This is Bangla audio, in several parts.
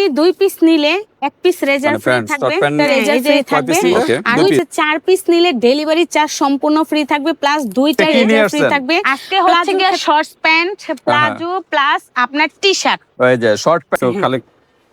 পেন্টি 2 পিস নিলে 1 পিস রেজার ফ্রি থাকবে, রেজার ফ্রি থাকবে। আর হচ্ছে 4 পিস নিলে ডেলিভারি চার্জ সম্পূর্ণ ফ্রি থাকবে, প্লাস 2টা রেজার ফ্রি থাকবে। আজকে হচ্ছে গিয়ে শর্টস প্যান্ট, প্লাজো প্লাস আপনার টি-শার্ট। এই যে শর্ট প্যান্ট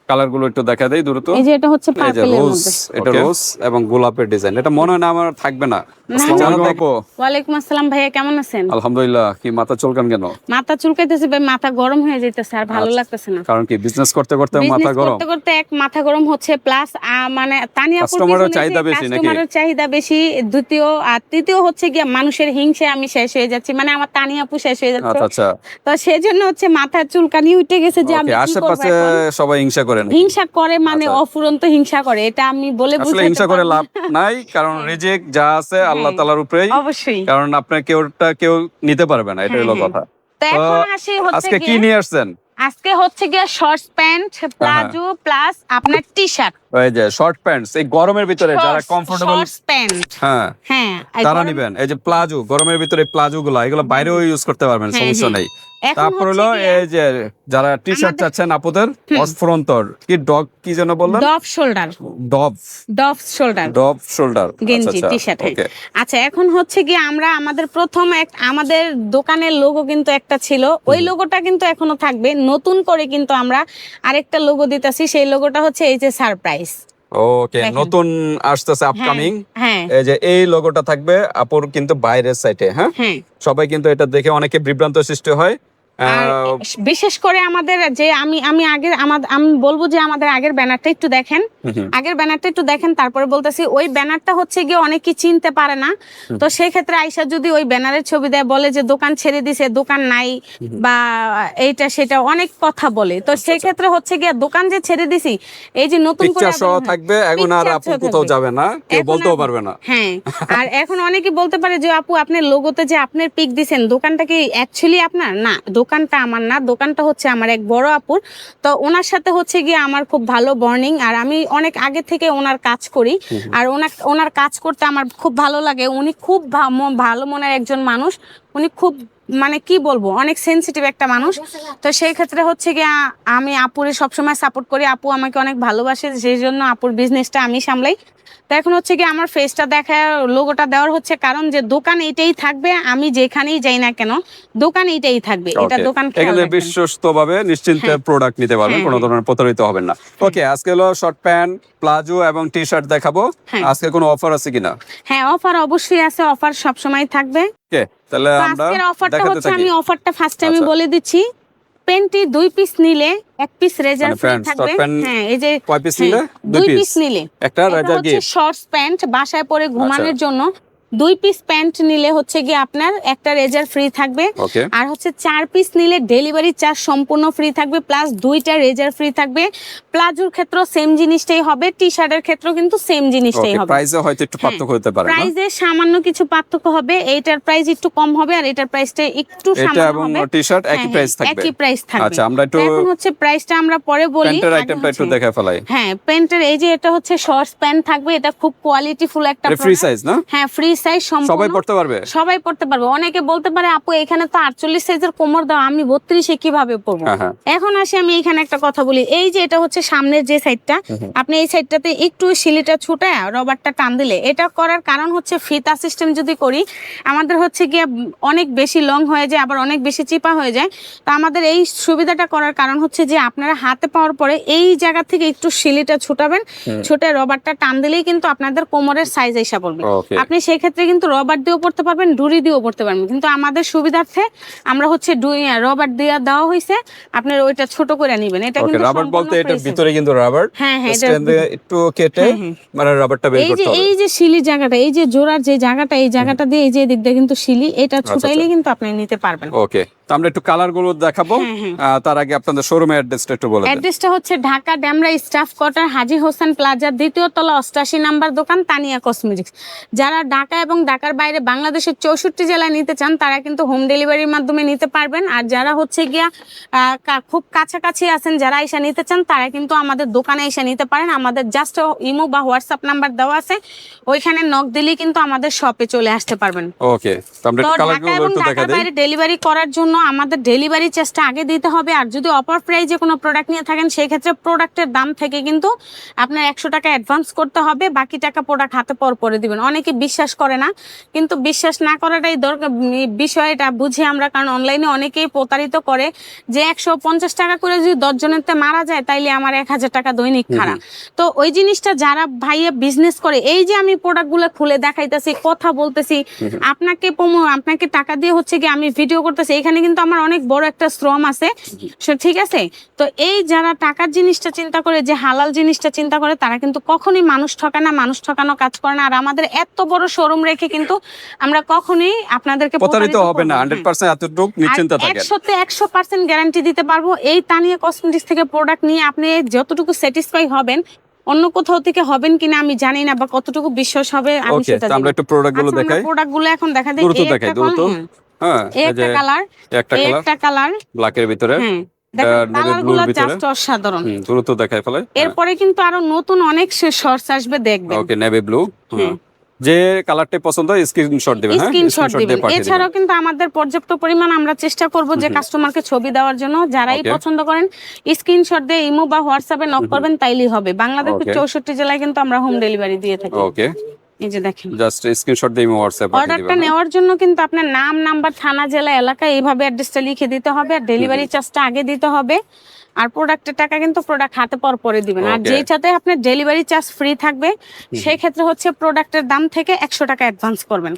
কালার গুলো একটু দেখা দেই দ্রুত। এই যে এটা হচ্ছে পার্পলের মধ্যে, এটা রোজ এবং গোলাপের ডিজাইন। এটা মনে হয় না আমার থাকবে না। আসসালামু আলাইকুম। ওয়ালাইকুম আসসালাম ভাইয়া, কেমন আছেন? আলহামদুলিল্লাহ। কি মাথা চুলকান কেন? মাথা চুলকাইতেছে ভাই, মাথা গরম হয়ে যাইতেছে, আর ভালো লাগতেছে না। কারণ কি বিজনেস করতে করতে মাথা গরম? করতে করতে এক মাথা গরম হচ্ছে, প্লাস মানে তানিয়া কাস্টমারের চাহিদা বেশি নাকি? কাস্টমারের চাহিদা বেশি, দ্বিতীয় আর তৃতীয় হচ্ছে গিয়ে মানুষের হিংসায় আমি শেষ হয়ে যাচ্ছি, মানে আমার তানিয়া আপু শেষ হয়ে যাচ্ছে। আচ্ছা, তো সেজন্য হচ্ছে মাথা চুলকানি উঠে গেছে যে আমি কি করব। আশেপাশে সবাই হিংসা করে না? হিংসা করে, মানে অফুরন্ত হিংসা করে, এটা আমি বলে বুঝাতে আসলে হিংসা করে লাভ নাই, কারণ রিজিক যা আছে আল্লাহ তাআলার উপরেই। অবশ্যই, কারণ আপনার কেউ নিতে পারবে না, এটাই হলো কথা। তো এখন আসি হচ্ছে আজকে কি নিয়ে আসছেন? আজকে হচ্ছে গিয়ে শর্টস প্যান্ট, প্লাজো প্লাস আপনার টি-শার্ট। ওই যে শর্ট প্যান্টস, এই গরমের ভিতরে যারা কমফোর্টেবল শর্টস প্যান্ট, হ্যাঁ হ্যাঁ তারা নেবেন। এই যে প্লাজো, গরমের ভিতরে প্লাজো গুলো, এগুলো বাইরেও ইউজ করতে পারবেন, সমস্যা নেই। তারপর হলো এই যে যারা টি-শার্ট চাচ্ছেন আপুদের, অসফ্রন্তর কি ডগ কি যেন বললেন? ডভ শোল্ডার, ডভ শোল্ডার গেঞ্জি টি-শার্ট। আচ্ছা, এখন হচ্ছে কি আমরা আমাদের আমাদের দোকানের লোগো কিন্তু একটা ছিল, ওই লোগোটা কিন্তু এখনো থাকবে। নতুন করে কিন্তু আমরা আরেকটা লোগো দিতেছি, সেই লোগোটা হচ্ছে এই যে সারপ্রাইজ। ওকে, নতুন আসতেছে আপকামিং। এই যে এই লোগোটা থাকবে আপুর কিন্তু বাইরের সাইডে। হ্যাঁ, সবাই কিন্তু এটা দেখে অনেকে বিভ্রান্ত সৃষ্টি হয়। বিশেষ করে আমাদের যে আমি বলবো যে আমাদের আগের ব্যানারটা একটু দেখেন, তারপরে বলতেছি ওই ব্যানারটা হচ্ছে গিয়ে অনেকে চিনতে পারে না। তো সেই ক্ষেত্রে আয়শা যদি ওই ব্যানারের ছবি দেয়, বলে যে দোকান ছেড়ে দিছে, দোকান নাই, বা এইটা সেটা অনেক কথা বলে। তো সেই ক্ষেত্রে হচ্ছে গিয়ে দোকান যে ছেড়ে দিছি, এই যে নতুন করে থাকবে, এখন আর আপু কোথাও যাবে না, কেউ বলতেও পারবে না। হ্যাঁ, আর এখন অনেকে বলতে পারে যে আপু আপনার লোগোতে যে আপনার পিক দিছেন, দোকানটা কি অ্যাকচুয়ালি আপনার? না, দোকানটা আমার না, দোকানটা হচ্ছে আমার এক বড় আপুর। তো ওনার সাথে হচ্ছে গিয়ে আমার খুব ভালো বর্নিং, আর আমি অনেক আগে থেকে ওনার কাজ করি, আর ওনার কাজ করতে আমার খুব ভালো লাগে। উনি খুব ভালো মনের একজন মানুষ, উনি খুব মানে কি বলবো, অনেক সেনসিটিভ একটা মানুষ। তো সেই ক্ষেত্রে হচ্ছে গিয়ে আমি আপুরে সবসময় সাপোর্ট করি, আপু আমাকে অনেক ভালোবাসে, সেই জন্য আপুর বিজনেসটা আমি সামলাই। তো এখন হচ্ছে কি আমার ফেসটা দেখা, লোগোটা দেওয়ার হচ্ছে কারণ যে দোকান এইটাই থাকবে, আমি যেখানেই যাই না কেন দোকান এইটাই থাকবে। এটা দোকান এখানে বিশ্বস্তভাবে নিশ্চিন্তে প্রোডাক্ট নিতে পারবেন, কোনো ধরনের প্রতারিত হবেন না। ওকে, আজকে হলো শর্ট প্যান্ট, প্লাজো এবং টি-শার্ট দেখাবো। আজকে কোনো অফার আছে কিনা? হ্যাঁ, অফার অবশ্যই আছে, অফার সব সময় থাকবে। ওকে, তাহলে আমরা আজকের অফারটা হচ্ছে, আমি অফারটা ফার্স্ট টাইমে বলে দিচ্ছি, পেন্টি 2 পিস নিলে 1 পিস রেজার ফ্রি থাকবে। হ্যাঁ, এই যে কয় পিস নিলে? 2 পিস নিলে একটা রেজার গিফট। শর্টস প্যান্ট বাসায় পরে ঘুমানোর জন্য 2 পিস প্যান্ট নিলে হচ্ছে কি আপনার একটা রেজার ফ্রি থাকবে। আর হচ্ছে 4 পিস নিলে ডেলিভারি চার্জ সম্পূর্ণ ফ্রি থাকবে, প্লাস 2টা রেজার ফ্রি থাকবে। প্লাজোর ক্ষেত্রে সেম জিনিসটাই হবে, টি-শার্টের ক্ষেত্রেও কিন্তু সেম জিনিসটাই হবে। প্রাইসে হয়তো একটু পার্থক্য হতে পারে না? প্রাইসে সামান্য কিছু পার্থক্য হবে, এইটার প্রাইস একটু কম হবে আর এটার প্রাইসটা একটু সামান্য হবে। এটা এবং টি-শার্ট একই প্রাইস থাকবে? একই প্রাইস থাকবে। আচ্ছা, আমরা একটু এখন হচ্ছে প্রাইসটা আমরা পরে বলি। প্যান্টের আইটেমটা একটু দেখা ফেলাই। হ্যাঁ, প্যান্টের এই যে এটা হচ্ছে শর্টস প্যান্ট থাকবে, এটা খুব কোয়ালিটিফুল একটা প্রোডাক্ট। ফ্রি সাইজ না? হ্যাঁ, ফ্রি সাইজ, সবাই পড়তে পারবে? সবাই পড়তে পারবে। অনেকে বলতে পারে আপু এখানে তো 48 সাইজের কোমর দাও, আমি 32 এ কিভাবে পরবো? এখন আসি আমি এখানে একটা কথা বলি, এই যে এটা হচ্ছে সামনের যে সাইডটা, আপনি এই সাইডটাতে একটু শিলিটা ছুটে রবারটা টান দিলে, এটা করার কারণ হচ্ছে ফিতা সিস্টেম যদি করি আমাদের হচ্ছে গিয়ে অনেক বেশি লং হয়ে যায়, আবার অনেক বেশি চিপা হয়ে যায়। তো আমাদের এই সুবিধাটা করার কারণ হচ্ছে যে আপনারা হাতে পাওয়ার পরে এই জায়গা থেকে একটু শিলিটা ছুটাবেন, ছুটে রবারটা টান দিলেই কিন্তু আপনাদের কোমরের সাইজ এসে পড়বে। আপনি সেই ক্ষেত্রে কিন্তু রবার দিয়েও পড়তে পারবেন, ডুরি দিয়েও পড়তে পারবেন, কিন্তু আমাদের সুবিধার্থে আমরা হচ্ছে রবার দিয়ে দেওয়া হয়েছে, আপনার ওইটা ছোট করে নেবেন। এটা কিন্তু রাবার বলতে এটার ভিতরে কিন্তু রাবার, হ্যাঁ হ্যাঁ, একটু কেটে মানে রাবারটা বের করতে হবে। এই যে শিলি জায়গাটা, এই যে জোড়ার যে জায়গাটা, এই জায়গাটা দিয়ে এই যে দিক দিয়ে কিন্তু শিলি, এটা ছুটাইলে কিন্তু আপনি নিতে পারবেন। ওকে, তো আমরা একটু কালার গুলো দেখাবো, তার আগে আপনাদের শোরুমের অ্যাড্রেসটা একটু বলে দেন। অ্যাড্রেসটা হচ্ছে ঢাকা ড্যামরা স্টাফ কোয়ার্টার, হাজী হোসেন প্লাজার 2য় তলা 88 নাম্বার দোকান, তানিয়া কসমেটিক্স। যারা ঢাকা এবং ঢাকার বাইরে বাংলাদেশের 64 জেলায় নিতে চান তারা কিন্তু হোম ডেলিভারির মাধ্যমে নিতে পারবেন। আর যারা হচ্ছে গিয়া খুব কাছাকাছি আছেন, যারা এসে নিতে চান তারা কিন্তু আমাদের দোকানে এসে নিতে পারেন। আমাদের জাস্ট ইমো বা হোয়াটসঅ্যাপ নাম্বার দেওয়া আছে, ওইখানে নক দিলেই কিন্তু আমাদের শপে চলে আসতে পারবেন। ওকে, তো আমরা কালারগুলো একটু দেখা দেই। বাইরে ডেলিভারি করার জন্য আমাদের ডেলিভারি চার্জটা আগে দিতে হবে। আর যদি অফার প্রাইজে কোনো প্রোডাক্ট নিয়ে থাকেন সেই ক্ষেত্রে প্রোডাক্টের দাম থেকে কিন্তু আপনার 100 টাকা অ্যাডভান্স করতে হবে, বাকি টাকা প্রোডাক্ট হাতে পরে দিবেন। অনেকে বিশ্বাস করে না, কিন্তু বিশ্বাস না করাটাই দরকার বিষয়টা বুঝি আমরা, কারণ অনলাইনে অনেকেই প্রতারিত করে যে 150 টাকা করে যদি 10 জনেরতে মারা যায় তাইলে আমার 1000 টাকা দৈনিক খারাপ। তো ওই জিনিসটা যারা ভাইয়া বিজনেস করে, এই যে আমি প্রোডাক্টগুলো খুলে দেখাইতেছি, কথা বলতেছি, আপনাকে টাকা দিয়ে হচ্ছে কি আমি ভিডিও করতেছি, এখানে কিন্তু আমার অনেক বড় একটা শ্রম আছে, ঠিক আছে? তো এই যারা টাকার জিনিসটা চিন্তা করে, যে হালাল জিনিসটা চিন্তা করে, তারা কিন্তু কখনোই মানুষ ঠকায় না, মানুষ ঠকানো কাজ করে না। আর আমাদের এত বড় শোরুম রেখে কিন্তু আমরা কখনোই আপনাদেরকে প্রতারিত হবে না, 100% এতটুকু নিশ্চিন্ত থাকেন। 100% গ্যারান্টি দিতে পারবো। এই তানিয়া কসমেটিক্স থেকে প্রোডাক্ট নিয়ে আপনি যতটুকু স্যাটিসফাই হবেন, অন্য কোথাও থেকে হবেন কিনা আমি জানি না, বা কতটুকু বিশ্বাস হবে আমি সেটা জানি না। আমরা একটু প্রোডাক্টগুলো দেখাই, প্রোডাক্টগুলো এখন দেখা দেই। দ্রুত দেখাই, দ্রুত। হ্যাঁ, একটা কালার, একটা কালার ব্ল্যাকের ভিতরে, কালারগুলো জাস্ট অসাধারণ। দ্রুত দেখাই ফেলে। এরপরে কিন্তু আরো নতুন অনেক শর্টস আসবে, দেখবেন। ওকে, নেভি ব্লু। যে কালারটি পছন্দ হয় স্ক্রিনশট দিবেন, হ্যাঁ স্ক্রিনশট দিবেন। এছাড়াও কিন্তু আমাদের পর্যাপ্ত পরিমাণ আমরা চেষ্টা করব যে কাস্টমারকে ছবি দেওয়ার জন্য, যারাই পছন্দ করেন স্ক্রিনশট দিয়ে ইমো বা হোয়াটসঅ্যাপে নক করবেন, তাইলেই হবে। বাংলাদেশের 64 জেলায় কিন্তু আমরা হোম ডেলিভারি দিয়ে থাকি। ওকে, এই যে দেখেন, জাস্ট স্ক্রিনশট দিয়ে ইমো হোয়াটসঅ্যাপে পাঠিয়ে দিবেন। অর্ডারটা নেওয়ার জন্য কিন্তু আপনার নাম, নাম্বার, থানা, জেলা, এলাকা এইভাবে অ্যাড্রেসটা লিখে দিতে হবে, আর ডেলিভারি চার্জটা আগে দিতে হবে। আর প্রোডাক্টের টাকা কিন্তু প্রোডাক্ট হাতে পরে দিবেন। আর যেইটাতে আপনার ডেলিভারি চার্জ ফ্রি থাকবে সেই ক্ষেত্রে হচ্ছে প্রোডাক্টের দাম থেকে 100 টাকা অ্যাডভান্স করবেন,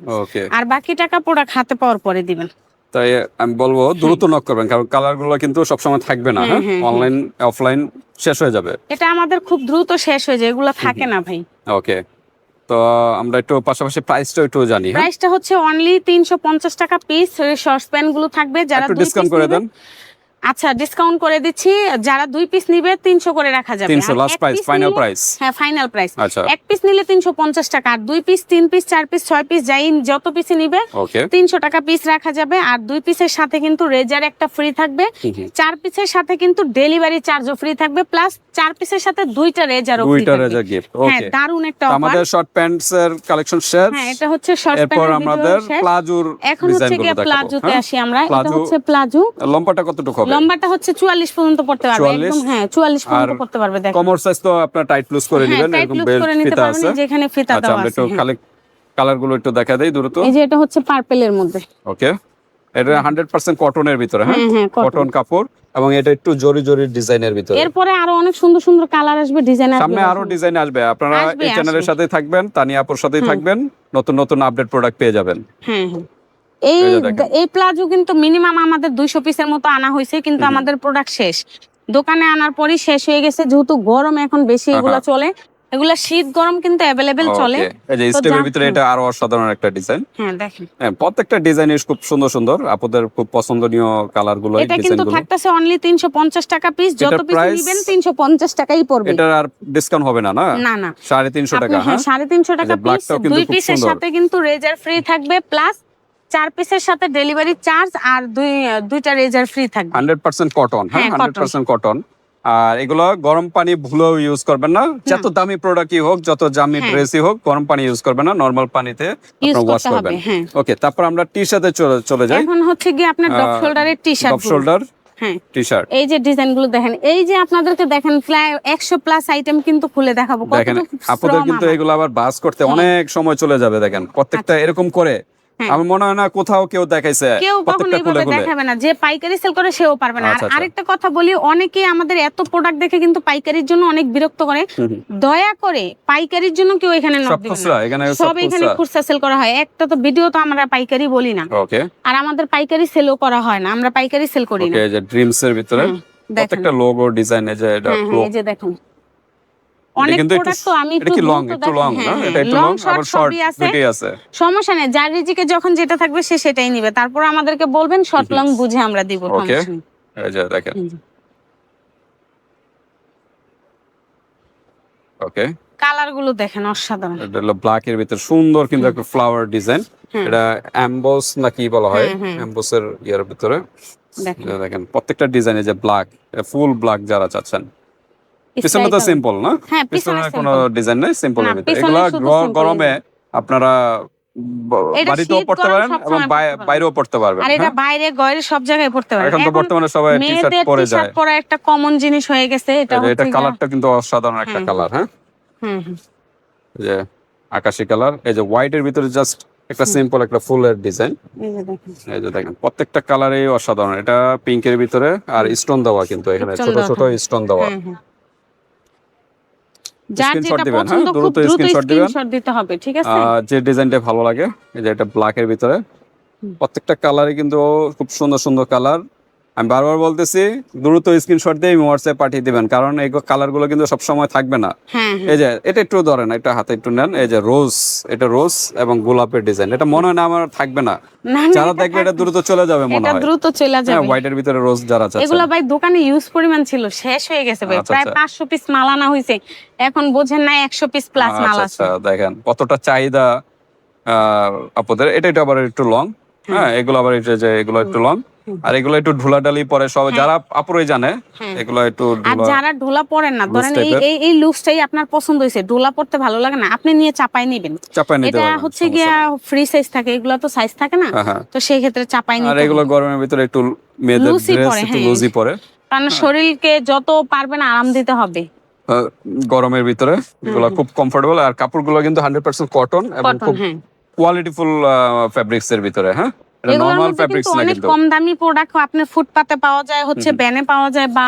আর বাকি টাকা প্রোডাক্ট হাতে পরে দিবেন। তাই আমি বলবো দ্রুত নক করবেন, কারণ কালারগুলো কিন্তু সবসময় থাকবে না, হ্যাঁ অনলাইন অফলাইন শেষ হয়ে যাবে। এটা আমাদের খুব দ্রুত শেষ হয়ে যায়, এগুলো থাকে না ভাই। ওকে, তো আমরা একটু পাশাপাশি প্রাইসটা একটু জানি। প্রাইসটা হচ্ছে অনলি 350 টাকা পিস। শর্টস প্যান্ট গুলো থাকবে, যারা একটু ডিসকাউন্ট করে দেন। আচ্ছা, ডিসকাউন্ট করে দিচ্ছি। যারা 2 পিস নিবে 300 করে রাখা যাবে। 300 লাস্ট প্রাইস, ফাইনাল প্রাইস। হ্যাঁ, ফাইনাল প্রাইস। আচ্ছা, এক পিস নিলে 350 টাকা, আর 2 পিস, 3 পিস, 4 পিস, 6 পিস যাই যত পিস নিবে 300 টাকা পিস রাখা যাবে। আর 2 পিসের সাথে কিন্তু রেজার একটা ফ্রি থাকবে, 4 পিসের সাথে কিন্তু ডেলিভারি চার্জও ফ্রি থাকবে, প্লাস 4 পিসের সাথে 2টা রেজারও ফ্রি থাকবে। 2টা রেজার গিফট। ওকে, হ্যাঁ, দারুণ একটা অফার। আমাদের শর্ট প্যান্টস এর কালেকশন শেষ। হ্যাঁ, এটা হচ্ছে শর্ট প্যান্ট। এরপর আমাদের প্লাজোর এখন হচ্ছে কি প্লাজোতে আসি আমরা। এটা হচ্ছে প্লাজো। লম্বাটা কতটুকু হবে? লম্বাটা হচ্ছে 44 পর্যন্ত পড়তে পারবে, একদম। হ্যাঁ, 44 পর্যন্ত পড়তে পারবে। দেখেন, কমর সাইজ তো আপনারা টাইট লুজ করে নেবেন, এরকম বেল্ট ফিতা আছে, যেখানে ফিতা দেওয়া আছে। আমরা একটু কালারগুলো একটু দেখা দেই দ্রুত। এই যে এটা হচ্ছে পার্পলের মধ্যে। ওকে, এটা 100% কটনের ভিতরে, হ্যাঁ কটন কাপড়, এবং এটা একটু জরি জরি ডিজাইনের ভিতরে। এরপরে আরো অনেক সুন্দর সুন্দর কালার আসবে, ডিজাইন আসবে, সামনে আরো ডিজাইন আসবে। আপনারা এই চ্যানেলের সাথেই থাকবেন, তানিয়া আপুর সাথেই থাকবেন, নতুন নতুন আপডেট প্রোডাক্ট পেয়ে যাবেন। হ্যাঁ, এই প্লাজো কিন্তু মিনিমাম আমাদের 200 পিসের মতো আনা হয়েছে, কিন্তু আমাদের প্রোডাক্ট শেষ। দোকানে আনার পরই শেষ হয়ে গেছে, যেহেতু গরম এখন বেশি এগুলা চলে। এগুলা শীত গরম কিন্তু अवेलेबल চলে। এই যে স্টেপের ভিতরে এটা আরো অসাধারণ একটা ডিজাইন। হ্যাঁ, দেখেন, প্রত্যেকটা ডিজাইনই খুব সুন্দর সুন্দর, আপনাদের খুব পছন্দনীয় কালারগুলো। এটা কিন্তু থাকতেছে অনলি 350 টাকা পিস, যত পিস নেবেন 350 টাকাই পড়বে। এটা আর ডিসকাউন্ট হবে না? না না, 350 টাকা। হ্যাঁ, 350 টাকা পিস। 2 পিসের সাথে কিন্তু রেজার ফ্রি থাকবে, প্লাস 4 পিসের সাথে ডেলিভারি চার্জ, আর দুইটা রেজার ফ্রি থাকবে। 100% কটন। হ্যাঁ, 100% কটন। আর এগুলো গরম পানি ভুলেও ইউজ করবেন না, যত দামি প্রোডাক্টই হোক, যত দামি ড্রেসই হোক, গরম পানি ইউজ করবেন না, নরমাল পানিতে আপনারা ওয়াশ করবেন। ওকে, তারপর আমরা টি-শার্টে চলে যাই। এখন হচ্ছে কি আপনার ডপ শোল্ডারের টি-শার্ট, ডপ শোল্ডার টি-শার্ট। এই যে ডিজাইনগুলো দেখেন, এই যে আপনাদেরকে দেখেন প্রায় 100 প্লাস আইটেম কিন্তু খুলে দেখাবো। দেখেন, আপনাদের কিন্তু এগুলো আবার বাস করতে অনেক সময় চলে যাবে। দেখেন, প্রত্যেকটা এরকম করে আমার মনে হয় না কোথাও কেউ দেখাইছে। কেউ কখনো এইভাবে দেখাবে না, যে পাইকারি সেল করে সেও পারবে না। আর আরেকটা কথা বলি, অনেকে আমাদের এত প্রোডাক্ট দেখে কিন্তু পাইকারির জন্য অনেক বিরক্ত করে। দয়া করে পাইকারির জন্য কেউ এখানে নক দিবেন না, সব এখানে খুচরা সেল করা হয়। একটা তো ভিডিও তো আমরা পাইকারি বলি না, আর আমাদের পাইকারি সেলও করা হয় না, আমরা পাইকারি সেল করি না। ওকে, এই যে ড্রিমস এর ভিতরে প্রত্যেকটা লোগো ডিজাইন, এই যে এটা এই যে দেখুন, অনেক প্রোডাক্ট তো আমি একটু লং না, এটা একটু লং, আবার শর্ট দুটোই আছে। সমস্যা নেই, যার রিজিকে যখন যেটা থাকবে সে সেটাই নিবে। তারপর আমাদেরকে বলবেন, শর্ট লং বুঝে আমরা দিব। ওকে, এই যে দেখেন। ওকে, কালার গুলো দেখেন, অসাধারণ। এটা হলো ব্ল্যাক এর ভিতর সুন্দর কিন্তু একটা ফ্লাওয়ার ডিজাইন। এটা এমবস না কি বলা হয়, এমবসের ইয়ার ভিতরে দেখেন প্রত্যেকটা ডিজাইনে যে ব্ল্যাক, ফুল ব্ল্যাক যারা চাচ্ছেন। পিছনে তো সিম্পল না, পিছনে কোনো ডিজাইন নাই, সিম্পল এর ভিতরে। এগুলা গরমে আপনারা এটা বাড়িতেও শীত পড়তে গরম পারেন সব এবং সময় পড়তে পারবেন। বাইরেও পড়তে পারবেন। আর এটা বাইরে ঘরে সব জায়গায় পড়তে পারেন। এখন তো বর্তমানে সবাই টি-শার্ট মেয়েদের পরে টি-শার্ট যায়। পরা একটা কমন জিনিস হয়ে গেছে, এটা এটা হচ্ছে কালারটা কিন্তু অসাধারণ একটা কালার। হ্যাঁ, হুম হুম এই যে আকাশি কালার, এই যে হোয়াইট এর ভিতরে জাস্ট একটা সিম্পল একটা ফুলের ডিজাইন। এই যে দেখেন এই যে দেখেন প্রত্যেকটা কালারই অসাধারণ। এটা পিঙ্কের ভিতরে আর স্টোন দেওয়া, কিন্তু এখানে স্টোন ছোট দেওয়া ছোট স্টোন দেওয়া। যার স্ক্রিনশট যেটা দিবেন, পছন্দ খুব দ্রুত দ্রুত স্ক্রিনশট দিবেন। স্ক্রিনশট দিতে হবে, ঠিক আছে? যে ডিজাইনটা ভালো লাগে, এই যে এটা ব্ল্যাক এর ভিতরে, প্রত্যেকটা কালারই কিন্তু খুব সুন্দর সুন্দর কালার। আমি বারবার বলতেছি দ্রুত স্ক্রিনশট দিয়ে হোয়াটসঅ্যাপ পাঠিয়ে দিবেন, কারণ এই কালার গুলো কিন্তু সব সময় থাকবে না। এই যে এটা একটু ধরেন, এটা হাতে একটু নেন, এই যে রোজ, এটা রোজ এবং গোলাপের ডিজাইন। এটা মনে হয় না আমার থাকবে না, যারা দেখবে এটা দ্রুত চলে যাবে মনে হয়। এটা দ্রুত চলে যাবে। হোয়াইট এর ভিতরে রোজ যারা চাচ্ছেন, এগুলো ভাই দোকানে ইউজ পরিমাণ ছিল, শেষ হয়ে গেছে ভাই। প্রায় 500 পিস মাল আনা হয়েছে, এখন বোঝেন না 100 পিস প্লাস মাল আছে। আচ্ছা, দেখেন কতটা চাহিদা আপনাদের। এটা আবার একটু লং, হ্যাঁ, এগুলো আবার এগুলো একটু লং, আর এগুলো একটু ঢুলাঢালি পরে সব যারা আপুরাই জানে, এগুলো একটু আর যারা ঢোলা পরেন না, ধরেন এই লুকসটাই আপনার পছন্দ হয়েছে, ঢোলা পড়তে ভালো লাগে না, আপনি নিয়ে চাপাই নেবেন। এটা হচ্ছে গিয়া ফ্রি সাইজ থাকে, এগুলো তো সাইজ থাকে না, তো সেই ক্ষেত্রে চাপাই নিতে। আর এগুলো গরমের ভিতরে একটু মেয়েদের ড্রেস একটু লুজি পরে, কারণ শরীরকে যত পারবেন আরাম দিতে হবে গরমের ভিতরে। এগুলো খুব কমফোর্টেবল, আর কাপড়গুলো কিন্তু 100% কটন এবং খুব কোয়ালিটিফুল ফেব্রিক্স এর ভিতরে। হ্যাঁ, এটা নরমাল ফেব্রিক্স না, কিন্তু কম দামি প্রোডাক্ট আপনি ফুটপাতে পাওয়া যায়, হচ্ছে ব্যানে পাওয়া যায়, বা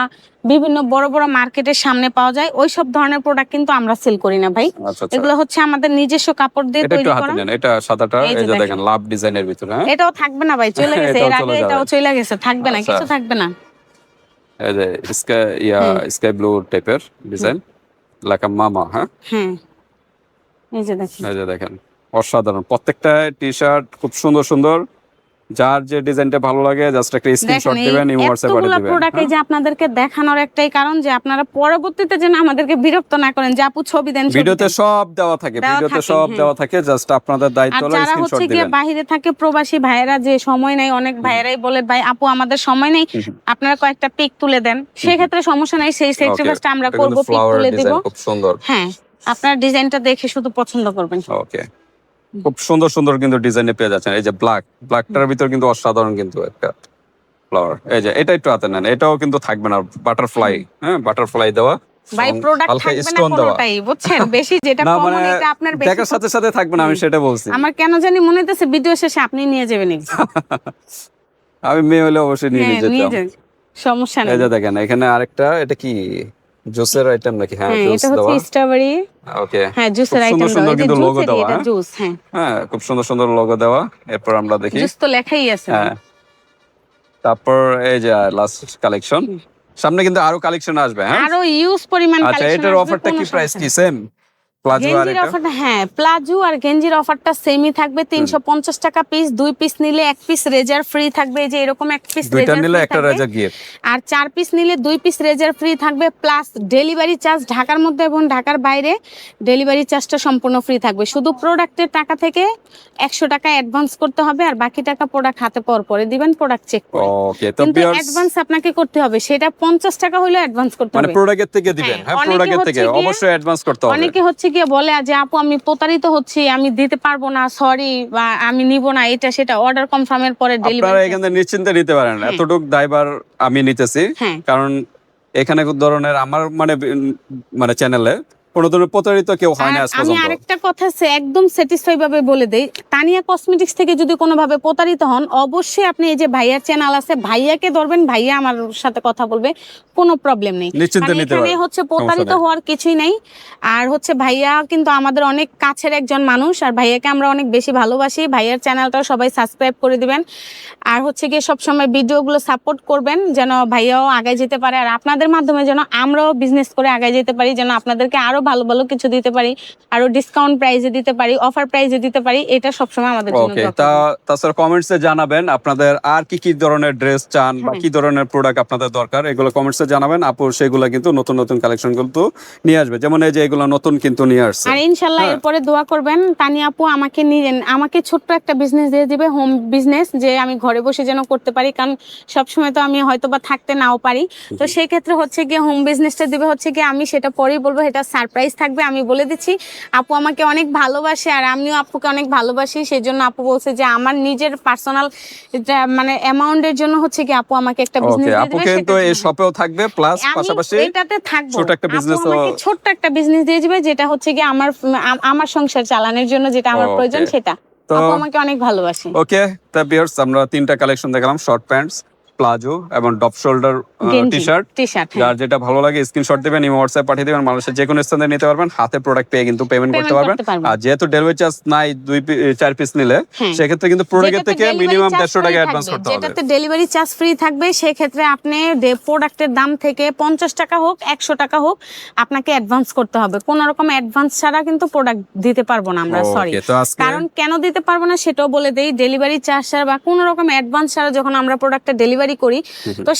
বিভিন্ন বড় বড় মার্কেটের সামনে পাওয়া যায়। ওই সব ধরনের প্রোডাক্ট কিন্তু আমরা সেল করি না ভাই। এগুলো হচ্ছে আমাদের নিজস্ব কাপড় দিয়ে তৈরি করা। এটা সাদাটা, এই যে দেখেন লাভ ডিজাইনের ভিতরে। হ্যাঁ, এটাও থাকবে না ভাই, চলে গেছে, এর আগে এটাও চলে গেছে, থাকবে না, কিছু থাকবে না। এই যে স্কাই ব্লু টাইপের ডিজাইন, লাইক আ মামা। হ্যাঁ, এই যে দেখেন অসাধারণ প্রত্যেকটা টি-শার্ট, খুব সুন্দর সুন্দর। যার যে ডিজাইনটা ভালো লাগে জাস্ট একটা স্ক্রিনশট দিবেন, হোয়াটসঅ্যাপে পাঠিয়ে দিবেন। প্রোডাক্ট এই যে আপনাদেরকে দেখানোর একটাই কারণ, যে আপনারা পরবর্তীতে যেন আমাদেরকে বিরক্ত না করেন যে আপু ছবি দেন। ভিডিওতে সব দেওয়া থাকে, জাস্ট আপনাদের দায়িত্ব হলো স্ক্রিনশট দিবেন। যারা হচ্ছে কি বাইরে থাকে, প্রবাসী ভাইয়েরা, যে সময় নাই, অনেক ভাইয়েরাই বলে ভাই আপু আমাদের সময় নেই, আপনারা কয়েকটা পিক তুলে দেন, সেই ক্ষেত্রে সমস্যা নাই, সেই সেক্রিফাইসটা আমরা করব, পিক তুলে দিব। খুব সুন্দর। হ্যাঁ, আপনার ডিজাইনটা দেখে শুধু পছন্দ করবেন। ওকে, খুব সুন্দর সুন্দর কিন্তু ডিজাইনে পেয়ে যাচ্ছেন। এই যে ব্ল্যাকটার ভিতর কিন্তু অসাধারণ কিন্তু একটা ফ্লাওয়ার। এই যে এটা একটু হাতে নেন, এটাও কিন্তু থাকবে না, বাটারফ্লাই। হ্যাঁ, বাটারফ্লাই দেওয়া ভাই, প্রোডাক্ট থাকবে না কোনটাই, বুঝছেন? বেশি যেটা কমন এটা আপনার বেশি দেখার সাথে সাথে থাকবে না, আমি সেটা বলছি। আমার কেন জানি মনে হইতেছে ভিডিও শেষে আপনি নিয়ে যাবেন। আমি মেয়ে হলে অবশ্যই নিয়ে যেতাম, সমস্যা নেই। এই যে দেখেন এখানে আরেকটা, এটা কি জুসের আইটেম নাকি? হ্যাঁ, জুস এটা হচ্ছে স্ট্রবেরি। ওকে, হ্যাঁ, জুসের আইটেম দাও, সুন্দর কিন্তু লোগো দেওয়া। এটা জুস। হ্যাঁ, খুব সুন্দর সুন্দর লোগো দেওয়া। এরপর আমরা দেখি, জুস তো লেখাই আছে। হ্যাঁ, তারপর এই যে লাস্ট কালেকশন, সামনে কিন্তু আরো কালেকশন আসবে। হ্যাঁ, আরো ইউজ পরিমাণ কালেকশন। আচ্ছা, এটার অফারটা কি, প্রাইস কি সেম? গেঞ্জির অফারটা, হ্যাঁ, প্লাজো আর গেঞ্জির অফারটা সেমই থাকবে। 350 টাকা পিস, 2 পিস নিলে 1 পিস রেজার ফ্রি থাকবে। এই যে এরকম 1 পিস দুইটা নিলে একটা রেজার গিফট, আর 4 পিস নিলে 2 পিস রেজার ফ্রি থাকবে, প্লাস ডেলিভারি চার্জ ঢাকার মধ্যে এবং ঢাকার বাইরে ডেলিভারি চার্জটা সম্পূর্ণ ফ্রি থাকবে। শুধু প্রোডাক্টের টাকা থেকে 100 টাকা অ্যাডভান্স করতে হবে, আর বাকি টাকা প্রোডাক্ট হাতে পাওয়ার পরে দিবেন, প্রোডাক্ট চেক করে। ওকে, তো কিন্তু অ্যাডভান্স আপনাকে করতে হবে, সেটা 50 টাকা হলে অ্যাডভান্স করতে হবে, মানে প্রোডাক্টের থেকে দিবেন। হ্যাঁ, প্রোডাক্টের থেকে অবশ্যই অ্যাডভান্স করতে হবে। অনেকে হচ্ছে কি বলে যে আপু আমি প্রতারিত হচ্ছি, আমি দিতে পারবো না, সরি, বা আমি নিব না, এটা সেটা। অর্ডার কনফার্মের পরে ডেলিভারি আপনারা এখানে নিশ্চিন্তে নিতে পারেন, এতটুকু দায়ভার আমি নিতেছি। কারণ এখানে ধরনের আমার মানে চ্যানেলে কোনো ধরনের প্রতারিত কেউ হয় না আজ পর্যন্ত। আমি আরেকটা কথা একদম স্যাটিসফাই ভাবে বলে দেই, তানিয়া কসমেটিক্স থেকে যদি কোনোভাবে প্রতারিত হন, অবশ্যই আপনি এই যে ভাইয়ার চ্যানেল আছে, ভাইয়াকে ধরবেন, ভাইয়া আমার সাথে কথা বলবে, কোনো প্রবলেম নেই। এখানে হচ্ছে প্রতারিত হওয়ার কিছুই নাই। আর হচ্ছে ভাইয়া কিন্তু আমাদের অনেক কাছের একজন মানুষ, আর ভাইয়াকে আমরা অনেক বেশি ভালোবাসি। ভাইয়ার চ্যানেলটাও সবাই সাবস্ক্রাইব করে দিবেন, আর হচ্ছে গিয়ে সবসময় ভিডিওগুলো সাপোর্ট করবেন, যেন ভাইয়াও আগায় যেতে পারে, আর আপনাদের মাধ্যমে যেন আমরাও বিজনেস করে আগায় যেতে পারি, যেন আপনাদেরকে আরো ভালো ভালো কিছু দিতে পারি, আরো ডিসকাউন্ট প্রাইসে দিতে পারি, অফার প্রাইসে দিতে পারি। এটা সবসময় আমাদের জন্য ওকে। তাছাড়া কমেন্টসে জানাবেন আপনাদের আর কি কি ধরনের ড্রেস চান বা কি ধরনের প্রোডাক্ট আপনাদের দরকার, এগুলো কমেন্টসে জানাবেন। আপু সেগুলো কিন্তু নতুন নতুন কালেকশন কিন্তু নিয়ে আসবে, যেমন এই যে এগুলো নতুন কিন্তু নিয়ে আসছে। আর ইনশাআল্লাহ এরপরে দোয়া করবেন তানিয়া আপু আমাকে ছোট্ট একটা বিজনেস দিয়ে দিবে, হোম বিজনেস, যে আমি ঘরে বসে যেন করতে পারি, কারণ সবসময় তো আমি হয়তো বা থাকতে নাও পারি। তো সেই ক্ষেত্রে হচ্ছে গিয়ে হোম বিজনেসটা দিবে, হচ্ছে গিয়ে আমি সেটা পরেই বলবো, এটা সারপ্রাইজ থাকবে। আমি বলে দিচ্ছি, আপু আমাকে অনেক ভালোবাসে আর আমিও আপুকে অনেক ভালোবাসি, সেই জন্য আপু বলছে যে আমার নিজের পার্সোনাল মানে অ্যামাউন্টের জন্য হচ্ছে কি আপু আমাকে একটা বিজনেস দিয়ে আপু দিবে। কিন্তু এই শপেও থাকবে প্লাস আমি পাশাপাশি এটাতে থাকবো, ছোট একটা আপু বিজনেস আমাকে ছোট্ট একটা বিজনেস দিয়ে দিবে, যেটা হচ্ছে কি আমার সংসার চালানোর জন্য যেটা আমার প্রয়োজন সেটা। তো আপু আমাকে অনেক ভালোবাসে। ওকে, তা ভিউয়ার্স আমরা 3টা কালেকশন দেখালাম, শর্ট প্যান্টস, প্লাজো এবং ডপ শোল্ডার টি-শার্ট। যার যেটা ভালো লাগে স্ক্রিনশট দিবেন, ইমো হোয়াটসঅ্যাপ পাঠিয়ে দিবেন, বাংলাদেশের যে কোনো স্থানে নিতে পারবেন, হাতে প্রোডাক্ট পেয়ে কিন্তু পেমেন্ট করতে পারবেন। আর যেহেতু ডেলিভারি চার্জ নাই 2-4 পিস নিলে, সেক্ষেত্রে কিন্তু প্রোডাক্টের থেকে মিনিমাম 150 টাকা অ্যাডভান্স করতে হবে। যেটাতে ডেলিভারি চার্জ ফ্রি থাকবে, সেক্ষেত্রে আপনি প্রোডাক্টের দাম থেকে 50 টাকা হোক 100 টাকা হোক আপনাকে অ্যাডভান্স করতে হবে। কোনো রকম অ্যাডভান্স ছাড়া কিন্তু প্রোডাক্ট দিতে পারবো না আমরা, সরি। কারণ কেন দিতে পারবো না সেটাও বলে দেই, ডেলিভারি চার্জ ছাড়া বা কোনো রকম অ্যাডভান্স ছাড়া যখন আমরা প্রোডাক্টটা ডেলিভারি করি, তো